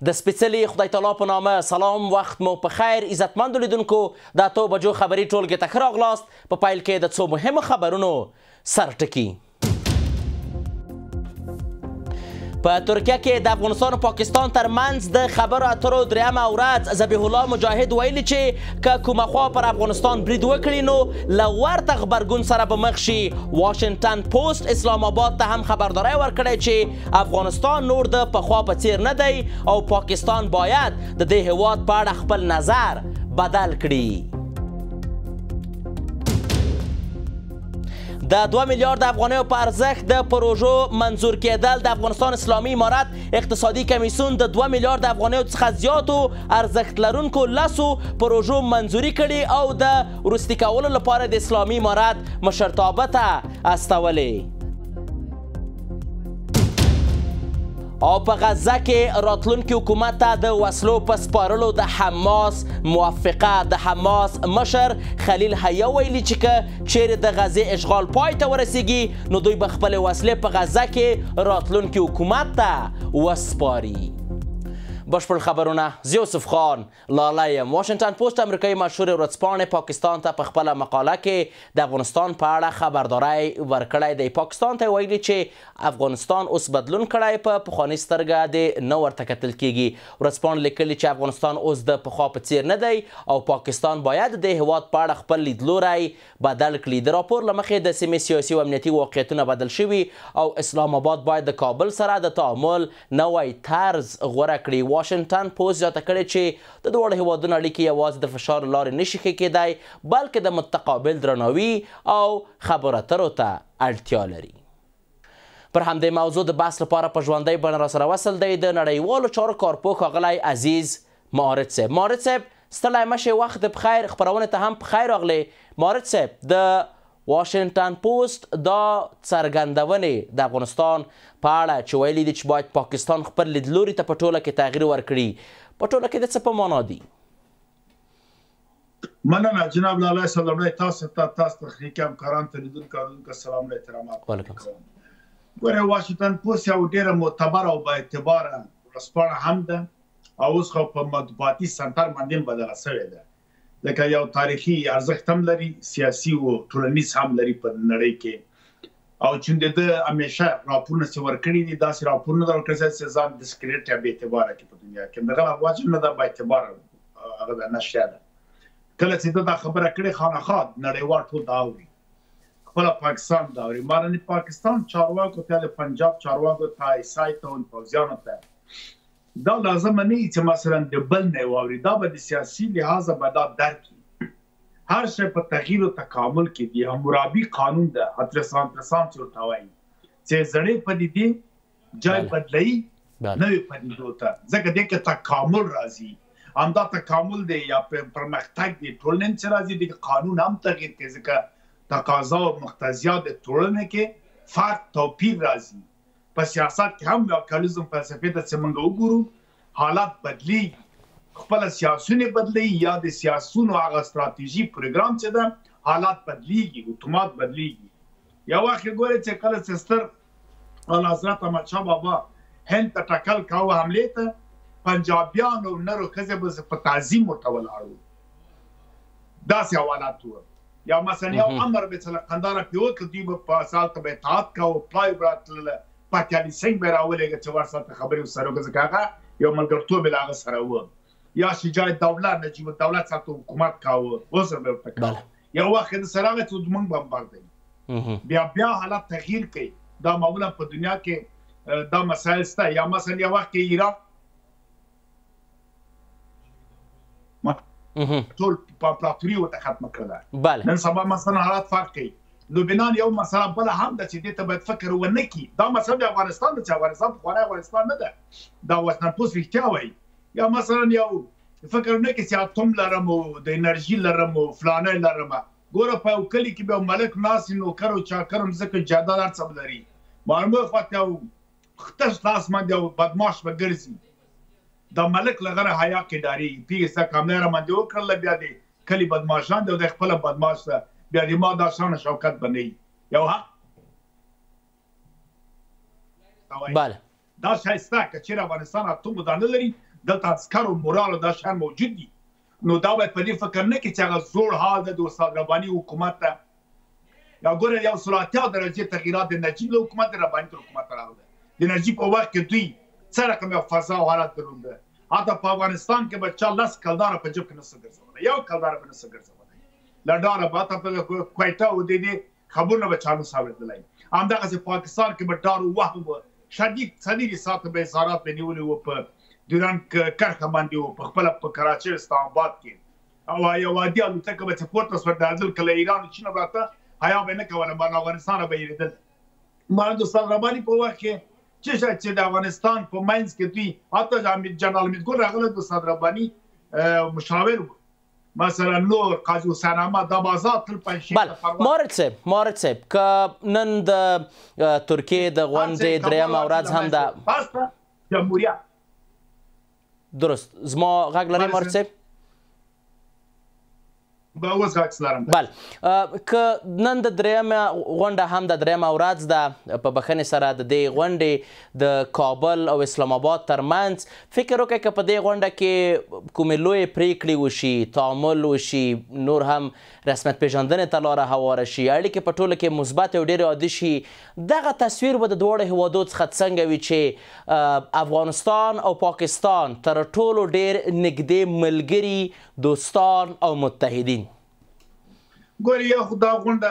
د سپېڅلي خدای تعالی په نامه سلام، وخت مو په خیر. عزتمندو لیدونکو، د 8 بجو خبري ټولګې ته ښه راغلاست. په پیل کې د څو مهمو خبرونو سرټکي. په ترکیه کې د افغانستان او پاکستان ترمنځ د خبرو اترو درېیمه ورځ ذبیح الله مجاهد ویلي چې که کومه خوا پر افغانستان برید وکړي نو له ورته غبرګون سره به مخ شي. واشنګټن پوسټ اسلام آباد ته هم خبرداری ورکړی چې افغانستان نور د پخوا په څیر نه دی او پاکستان باید د دې هیواد په اړه خپل نظر بدل کړي. د 2 میلیارد افغانیو په ارزښت د پروژو منظور کېدل. د افغانستان اسلامي امارت اقتصادي کمیسیون د 2 میلیارد افغانیو څخه زیاتو ارزښت لرونکو 10 پروژو منظوري کړي او د وروستي کولو لپاره د اسلامي امارت مشرتابه ته استولې. او په غزه کې راتلونکي حکومت ته د وسلو په سپارلو د حماس موافقه. د حماس مشر خلیل حیا ویلي چې که چیرې د غزې اشغال پای ته ورسیږي نو دوی به خپلې وسلې په غزه کې راتلونکي حکومت ته وسپاري. بشپړ خبرونه زه یوسف خان لاله یم. واشنګټن پوسټ امریکایي مشهور ورځپاڼې پاکستان ته په خپله مقاله کې د افغانستان په اړه خبرداری ورکړی دی. پاکستان ته ویلي چې افغانستان اوس بدلون کړی، په پخوانۍ سترګه د نه ورته کتل کیږي. ورځپاڼې لیکلي چې افغانستان اوس د پخوا په څیر نه دی او پاکستان باید د هیواد په اړه خپل لیدلوری بدل کړي. د راپور له مخې د سیمې سیاسي او امنیتي واقعیتونه بدل شوي او اسلام آباد باید د کابل سره د تعامل نوی طرز غوره کړي. واشنګټن پوسټ زیاته کړې چې د دواړو هیوادونو اړیکې یوازې د فشار له لارې نشي ښه کېدی، بلکې د متقابل درناوي او خبرو اترو ته اړتیا لري. پر همدې موضوع د بحث لپاره په ژوندۍ بڼه راسره وصل دی د نړیوالو چارو کارپوه ښاغلی عزیز معارض صاحب. معارض صاحب ستړی مه شئ، وخت د بخیر، خپرونې ته هم پخیر راغلی. معارض صاحب، د واشنګټن پوسټ دا څرګندونې د افغانستان په اړه چې ویلي دي چې باید پاکستان خپل لیدلوري ته په ټوله کې تغییر ورکړي، په ټوله کې د څه په معنا دي؟ مننه جناب لاله صاحب. لومړی تاسو ته تخنیکي همکارانو ته لیدونکو سلام او احترامات. ګوره، واشنګټن پوسټ یو ډېره معتبره او با اعتباره ورځپاڼه هم ده او اوس خو په مطبوعاتي سنټر باندې بدله شوې ده، لکه یو تاریخي ارزښت هم لري، سیاسي او ټولنیز هم لري په نړۍ کې. او چې د همیشه راپورونه چې ورکړي دي داسې راپورونه ورکړي چې ځان ډسکریډټ یا بې اعتباره کړي په دنیا کې. دغه واجب نه ده با اعتباره هغه نشته ده. کله چې دا خبره کړې خامخا نړیوال ټول دا اوري، خپله پاکستان دا اوري. مانند پاکستان چارواکو ته، د پنجاب چارواکو ته، عیسائی ته، پوځیانو ته دا لازم نه چې مثلا د بل نه واوري، دا به د سیاسي لحاظه به دا درک کړي. هر شی په تغییر او تکامل کې دی. حمورابي قانون ده، انترسان چې ورته وایي چې زړې پدیدې جای بدلوي نوې پدیدو ته، ځکه دې کې تکامل راځي. همدا تکامل دی یا پرمختګ دی. ټولنې چې راځي د قانون هم تغییر کوي، ځکه تقاضا او مقتضیات د ټولنې کې فرق توپیر راځي. په سیاست کې هم کالیزم فلسفې ته چې موږ وګورو حالات بدلیږي، خپل سیاسونه بدلیږي یا د سیاسونو هغه ستراتیژي پروګرام چې ده حالات بدلیږي، اتومات بدلیږي. یو وخت ګورئ چې کله چې ستر اعلیحضرت احمدشاه بابا هند ته ټکل کاوه حملې ته، پنجابیانو نر و ښځې به په تعظیم ورته ولاړو. داسې حالات وو. یا مثلا یو امر به چې له قنداره پرې وکړ، دوی به په سال ته به اطاعت کاوه، پلای به راتلله، پاکیالي سنګ به راولېږه چې ورسره خبرې ورسره وکړه، ځکه هغه یو ملګرتوب یې له هغه سره و. یا شجاع الدوله نجیب الدوله سره حکومت کاوه، اوس به ورته کاوه. یو وخت د سره هغه چې موږ بمباردوي، بیا حالات تغییر کوي. دا معمولا په دنیا کې دا مسایل شته. یا مثلا یو وخت کې ایران ټول امپراتوري ورته ختمه کړله. نن سبا مثلا حالات فرق کوي. لبنان یو مسله بله هم ده چې دې ته باید فکر ونه کړي. دا مسله د افغانستان ده چې افغانستان پخوانی افغانستان نه ده. دا واشنګټن پوسټ رښتیا وایي. یا مثلا یو فکر ونه کړي چې اتوم لرم او د انرژي لرم او فلانه لرم. ګوره په یو کلي کې به ملک ناست نوکر او چاکر ځکه جایداد هر څه لري، معلومه خواته یو خطش لاس باندې یو بدماش به ګرځي. دا ملک له غره حیا کې ډارېږي. پیږي کامله را باندې وکړله، بیا د کلي بدماشان دی او د خپله بدماش ده بیا د ما دا شان شوکت بنوي. یو بله دا ښایسته که چېرې افغانستان اتوم ودانه لري دلته عسکر او مورال او دا شیان موجود دي نو دا باید په دې فکر نه کړي چې هغه زوړ حال ده د استاد رباني حکومت ته یا ګوره 180 درجې تغییرات د نجیب له حکومت د رباني تر حکومت ته راغله د نجیب په وخت کې دوی څه رقم یو فضا او حالت درلوده حتی په افغانستان کې به چا 10 کلداره په جب کې نسه ګرځولی یو کلداره به نسه ګرځولی له ډاره به حتی په کویټه او د دې خبرونه به چا نسه اورېدلی همدغسې پاکستان کې به ډار و وهم شدید ساعته به اظهارات به نیولي وو په دوران کرښه باندې وو په خپله په کراچۍ اسلام آباد کې او یو عادي الوتکه به چې پورته سوه درېدل که له ایران او چین نه راته حیا به یې نه کوله بهر افغانستانه به یېرېدل ما د استاد رباني په وخت کې چې د افغانستان په منځ کې دوی حتی جنرال امیدګل راغلی د استاد رباني مشاور و مثلا نور قاضي حسین احمد دا بازار تل پنجشیر مارد صاحب که نن د ترکیې د غونډې درېیمه ورځ هم ده جمهوریت درست زما غږ لرئ مارد صاحب اوس غږ لرم بله که نن د درېیمه غونډه هم د درېیمه ورځ ده په بښنې سره د دې غونډې د کابل او اسلام آباد ترمنځ فکر وکړئ که په دې غونډه کې کومې لویې پریکړې وشي تعامل وشي نور هم رسمیت پېژندنې ته لاره هواره شي اړیکې په ټوله کې مثبت او ډېرې عادي شي دغه تصویر به د دواړو هیوادو څخه څنګه وي چې افغانستان او پاکستان تر ټولو ډېر نږدې ملګري دوستان او متحدین ګورې یو خو دا غونډه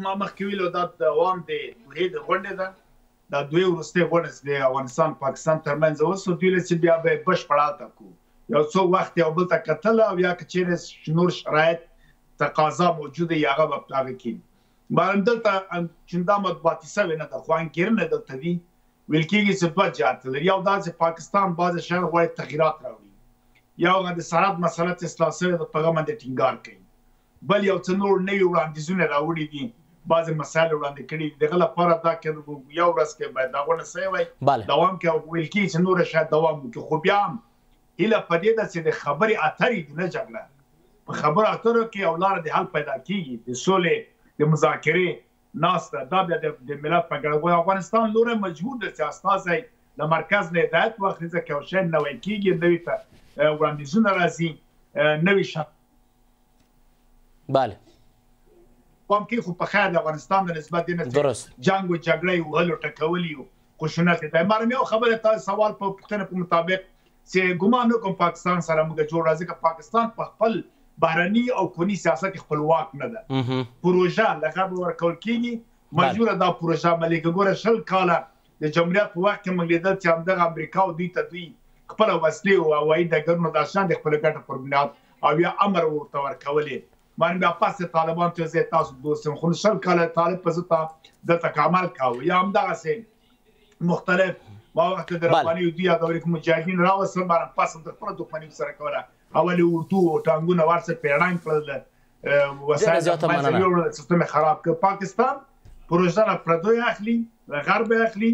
ما مخکې ویلو دا دوام د دوحې د غونډې ده دا دوی وروستۍ غونډه د افغانستان پاکستان ترمنځ اوس دوی له چې بیا به یې بشپړ هلته کړو یو څو وخت یو بل ته کتل او یا که چېرې نور شرایط تقاضا موجوده وي هغه به په هغه کېږي بارم دلته چون دا مطبوعاتي سوې نه ده خو انګېرنه دلته دي ویل کېږي چې دوه جهته لري یو دا چې پاکستان بعضې شیان غواړي تغییرات راوړي یو هغه د سرحد مسله چې اصلاح سوې ده په هغه باندې ټینګار کوي بل یو څه نور نوي وړاندیزونه راوړي دي بعضې مسایل وړاندې کړي دي دغه لپاره دا که یو ورځ کې باید دا غونډه سوې وای دوام کې ویل کېږي چې نوره شاید دوام وکړي خو بیا هم هیله په دې ده چې د خبرې اترې دي نه جګړه په خبرو اترو کې یو لاره د حل پیدا کېږي د سولې د مذاکرې ناسته دا بیا د ملت په ګډه افغانستان لوری مجبور ده چې استازی له مرکز نه هدایت واخلي ځکه یو شی نوی کېږي نوي ته وړاندیزونه راځي نوي شرط بله پام کې خو په خیر د افغانستان د نسبت دې نه جنګ و جګړې وهلو ټکولي و خشونت دی مارم یو خبره تا سوال په پوښتنه په مطابق چې ګمان نه کوم پاکستان سره موږ جوړ راځي که پاکستان په خپل بهرني او کونی سیاست خپلواک نه ده پروژه لغه ورکول کېږي مجبوره دا پروژه ملګری ګوره شل کاله د جمهوریت په وخت کې موږ لیدل چې همدغه امریکا او دوی ته دوی خپل وسلې او هوایي ډګرونه د شان د خپل ګټه پر بنیاد او یا امر ورته ورکولې باندې بیا پاسه طالبان ته زه تاسو دوستم خو شل کاله طالب په زتا د تکامل کاوه یا همدغه سه مختلف ما وخت د رباني دی د اوري مجاهدین راوسل باندې پاسه د خپل دښمنۍ سره کوله اولي ورتو ټانګونه ورسره پیړان کړل وسایل سیستم خراب کړ پاکستان پروژه را پردوی اخلي غرب اخلي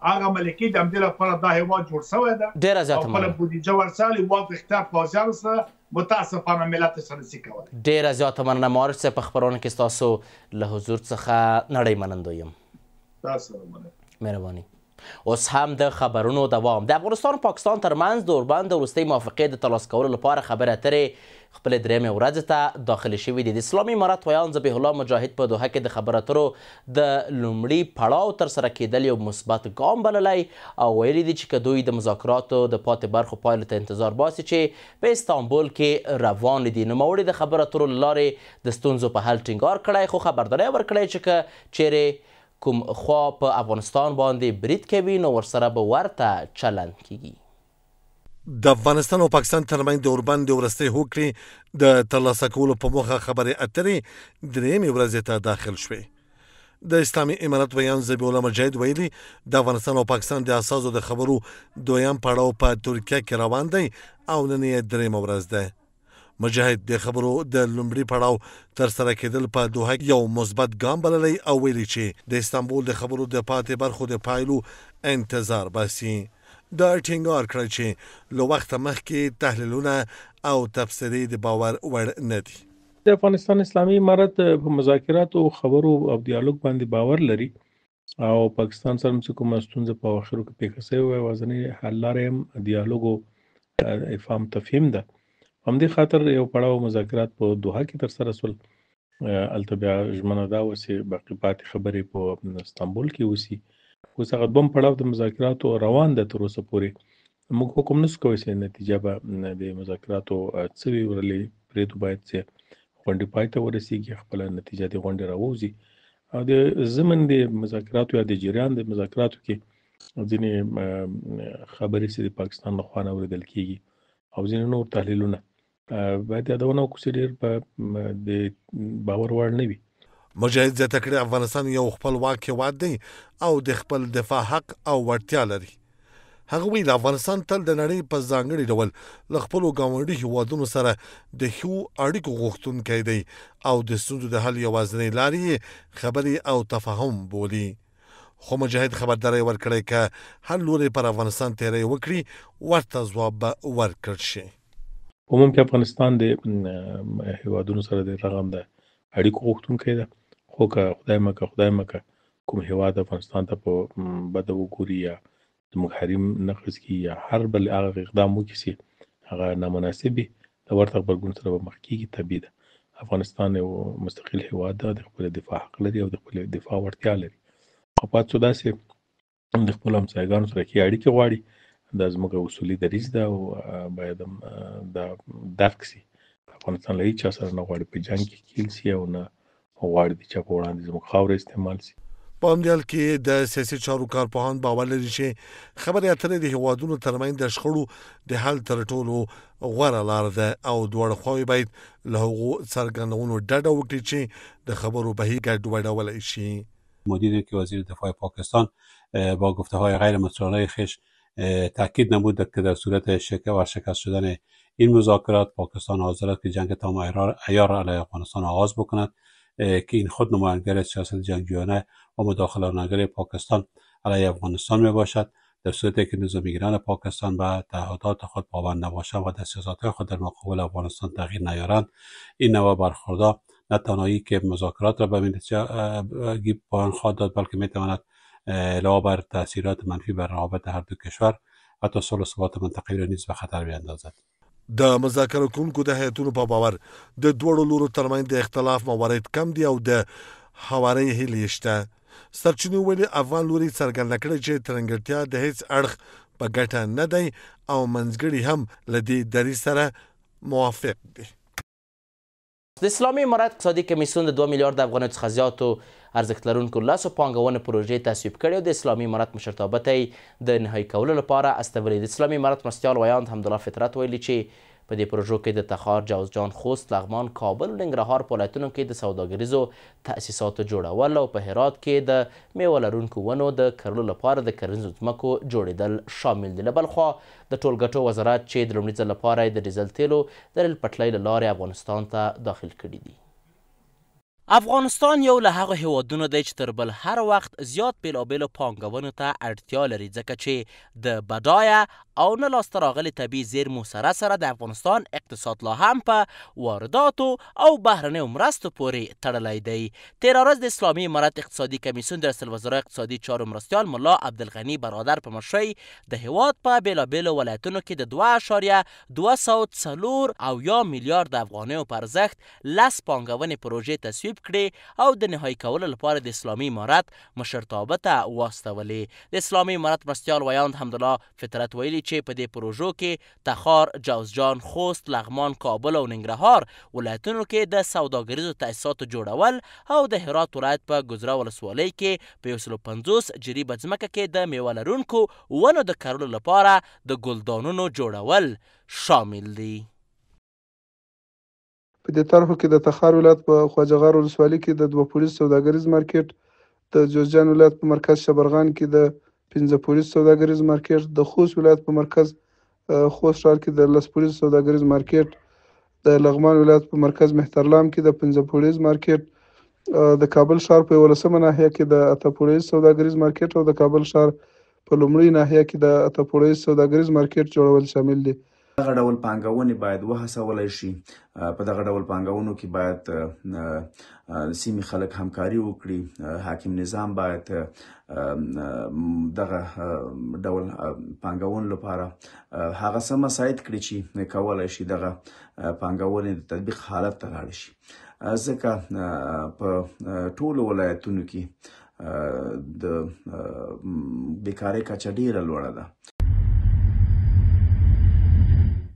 هغه ملکی د امدله لپاره دا هیواد جوړ شوی ده ډېره زیاته مننه خپل بودیجه ورسالي واک اختیار پوځیانو سره متاسفانه ملت سره نشي کولی ډېره زیاته مننه مارج صاحب په خپرونه کې ستاسو له حضور څخه نړۍ منندوی یم تاسو مهرباني اوس هم د خبرونو دوام د افغانستان او پاکستان ترمنځ د اوربند د وروستۍ موافقې د ترلاسه کولو لپاره خبرې اترې خپلې درېیمې ورځې ته داخلي شوي دي د اسلامي امارت ویان ذبیح الله مجاهد په دوحه کې د خبرو اترو د لومړي پړاو ترسره کېدل یو مثبت ګام بللی او ویلي دي چې که دوی د مذاکراتو د پاتې برخو پایلو ته انتظار باسي چې په استانبول کې روان دي نوموړي د خبرو اترو له لارې د ستونزو په حل ټینګار کړی خو خبرداری ورکړی چې که چیرې کوم خوا په افغانستان باندې برید کوي نو ورسره به ورته چلند کیږي د افغانستان او پاکستان ترمنځ د اوربند د وروستۍ هوکړې د ترلاسه کولو په موخه خبرې اترې درېیمې ورځې ته داخل شوې د اسلامي امارت ویان ذبیح الله مجاهد ویلي د افغانستان او پاکستان د اساسو د خبرو دویم پړاو په ترکیه کې روان دی او نن یې درېیمه ورځ ده مجاهد د خبرو د لومړي پړاو ترسره کېدل په دوحه یو مثبت ګام بللی او ویلي چې د استانبول د خبرو د پاتې برخو د پایلو انتظار باسي دا ټینګار کړی چې له وخته مخکې تحلیلونه او تفسیري د باور وړ نه دي د افغانستان اسلامي امارت په مذاکراتو خبرو او دیالوګ باندې باور لري او پاکستان سره چې کومه ستونزه په اخرو کې پیښه شوې وه یوازینۍ حل لاره هم دیالوګ او افهام تفهیم ده. همدې خاطر یو پړاو مذاکرات په دوحه کې ترسره شول. هلته بیا ژمنه دا وه چې باقي پاتې خبرې په استانبول کې وشي. اوس هغه دویم پړاو د مذاکراتو روان ده تر اوسه پورې. موږ حکم نشو کولی چې نتیجه به د مذاکراتو څه وي ورلې پرېږدو باید چې غونډې پای ته ورسېږي خپله نتیجه د غونډې راووځي او د ضمن د مذاکراتو یا د جریان د مذاکراتو کې ځینې خبرې چې د پاکستان له خوا نه اورېدل کېږي او ځینې نور تحلیلونه باید یادونه وکړو چې ډېر د باور وړ نه وي. مجاهد زیاته کړې افغانستان یو خپلواک هېواد دی او د خپل دفاع حق او وړتیا لري. هغه وایي د افغانستان تل د نړۍ په ځانګړي ډول له خپلو ګاونډي هېوادونو سره د ښو اړیکو غوښتونکی دی او د ستونزو د حل یوازینۍ لارې خبرې او تفاهم بولي. خو مجاهد خبرداری ورکړی که هر لوري پر افغانستان تیری وکړي ورته ځواب به ورکړل شي. عموما کې افغانستان د هېوادونو سره د رغم د اړیکو غوښتونکی ده، خو که خدای مکه کوم هېواد افغانستان ته په بده وګوري یا زموږ حریم نقض کړي یا هر بل هغه اقدام وکړي چې هغه نامناسب وي د ورته غبرګون سره به مخ کېږي. طبیعي ده افغانستان یو مستقل هېواد ده، د خپل دفاع حق لري او د خپل دفاع وړتیا لري. او پاتې شو داسې د خپلو همسایګانو سره ښې اړیکې غواړي. دا زموږ اصولي دریځ ده او باید دا درک شي. افغانستان له هېچا سره نه غواړي په جنګ کې ښکېل شي او نه غواړي د چا په وړاندې زموږ خاوره استعمال شي. په همدې حال کې د سیاسي چارو کارپوهان باور لري چې خبرې اترې د هېوادونو ترمنځ د شخړو د حل تر ټولو غوره لاره ده او دواړه خواوې باید له هغو څرګندونو ډډه وکړي چې د خبرو بهیر ګډوډولی شي. مدیری که وزیر دفاع پاکستان با گفته‌های غیر مترانه خویش تاکید نمود که در صورت ورشکست شدن این مذاکرات پاکستان حاضر است که جنگ تمام عیار علیه افغانستان آغاز بکند که این خود نمایانگر سیاست جنگجویانه و مداخله‌نگر پاکستان علیه افغانستان می باشد. در صورتی که نظامیگران پاکستان به تعهدات خود پابند نباشند و در سیاست‌های خود در مقابل افغانستان تغییر نیارند، این نوع برخوردها نه تنهایی که مذاکرات را به نتیجه پایان خواهد داد بلکه میتواند علاوه بر تاثیرات منفی بر روابط هر دو کشور حتی صلح و ثبات منطقه‌ای را نیز به خطر بیندازد. د مذاکره کوونکو د هیئتونو په باور د دوړو لورو ترمنځ د اختلاف موارد کم دي او د هوارۍ هیلې شته. سرچینې ویلي افغان لوري څرګنده کړې چې ترنګړتیا د هیڅ اړخ په ګټه نه دی او منځګړي هم له دې دریځ سره موافق دي. د اسلامي امارت اقتصادي کمیسیون د 2 میلیارد افغانیو څخه زیاتو ارزښت لرونکو لسو پانګونې پروژې تصویب کړې او د اسلامي امارت مشرتابه ته یې د نهایي کولو لپاره استولې. د اسلامي امارت مرستیال ویاند حمدالله فطرت ویلي چې په دې پروژو کې د تخار، جوزجان، خوست، لغمان، کابل او ننګرهار په ولایتونو کې د سوداګریزو تأسیساتو جوړول او په هرات کې د میوه لرونکو ونو د کرلو لپاره د کرنیزو ځمکو جوړېدل شامل دي. له بل خوا د ټولګټو وزارت چې د لومړي ځل لپاره د ډیزل تیلو د ریل پټلۍ له لارې افغانستان ته داخل کړي دي. افغانستان یو له هغو هیوادونو دی چې تر بل هر وخت زیات بیلابیلو پانګونو ته اړتیا لري، ځکه چې د بډایه او نه لاسته راغلي طبیعي زیرمو سره سره د افغانستان اقتصاد لا هم په وارداتو او بهرنیو مرستو پورې تړلی دی. تېره ورځ د اسلامي امارت اقتصادي کمیسیون د رئیس الوزرا اقتصادي چارو مرستیال ملا عبدالغني برادر په مشرۍ د هیواد په بیلابیلو ولایتونو کې د 2.240 میلیارد افغانیو په ارزښت 10 پانګونې پروژې تصویب کړې او د نهایي کولو لپاره د اسلامي امارت مشرتابه ته واستولې. د اسلامي امارت مرستیال ویاند حمدالله فطرت ویلي چې په دې پروژو کې تخار، جوزجان، خوست، لغمان، کابل او ننګرهار ولایتونو کې د سوداګریزو تأسیساتو جوړول او د هرات ولایت په ګذره ولسوالۍ کې په 150 جریبه ځمکه کې د میوه لرونکو ونو د کرلو لپاره د ګلدانونو جوړول شامل دي. په دې طرحو کې د تخار ولایت په خواجهغار ولسوالۍ کې د 2 پولیس سوداګریز مارکیټ، د جوزجان ولایت په مرکز شبرغان کې د 15 پولیس سوداګریز مارکیټ، د خوست ولایت په مرکز خوست ښار کې د 10 پولیس سوداګریز مارکیټ، د لغمان ولایت په مرکز مهترلام کې د 15 پولیس مارکیټ، د کابل ښار په 11مه ناحیه کې د 8 پولیس سوداګریز مارکیټ او د کابل ښار په لومړۍ ناحیه کې د 8 پولیس سوداګریز مارکیټ جوړول شامل دي. دغه ډول پانګونې باید وهڅولی شي. په دغه ډول پانګونو کې باید سیمې خلک همکاري وکړي. حاکم نظام باید دغه ډول پانګونو لپاره هغه څه مساعد کړي چې کولی شي دغه پانګونې د تطبیق حالت ته لاړ شي. ځکه په ټولو ولایتونو کې د بیکارۍ کچه ډیره لوړه ده.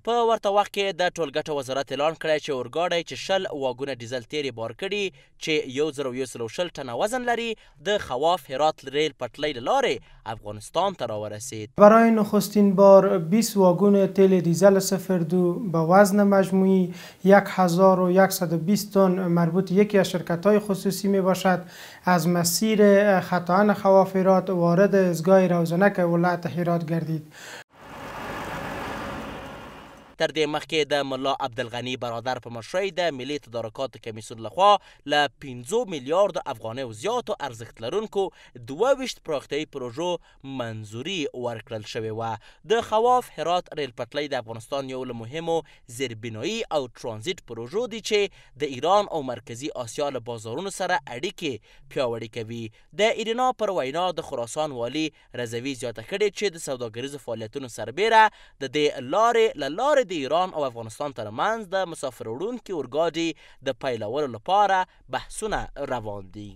په ورته وخت کې د ټولګټه وزارت اعلان کړی چې اورګاډی چې 20 واګونه ډیزل تیل بار کړي چې 1120 ټنه وزن لري د خواف هرات ریل پټلۍ له لارې افغانستان ته راورسید. برای نخستین بار 20 واگن تیل دیزل 02 به وزن مجموعی 1120 تن مربوط یکی از شرکت‌های خصوصی می باشد از مسیر خطاان خواف هرات وارد ایستگاه روزنک ولایت هرات گردید. تر دې مخکې د ملا عبدالغني برادر په مشرۍ د ملي تدارکاتو کمیسیون لخوا له 15 میلیارد افغانیو زیاتو ارزښت لرونکو 22 پراختیایي پروژو منظوري ورکړل شوې وه. د خواف هرات ریل پټلۍ د افغانستان یو له مهمو زیربنایي او ترانزیت پروژو دي چې د ایران او مرکزي آسیا له بازارونو سره اړیکې پیاوړې کوي. د ایرنا پر وینا د خراسان والي رضوي زیاته کړې چې د سوداګریزو فعالیتونو سربیره د دې لارې له لارې د ایران او افغانستان ترمنځ د مسافر وړونکي اورګاډي د پیلولو لپاره بحثونه روان دي.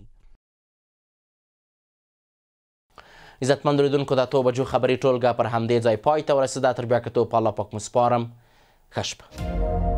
عزتمند لیدونکو د 2 بجو خبري ټولګه پر همدې ځای پای ته ورسېده. تر بیا کتو په الله پاک مو سپارم. ښه شپه.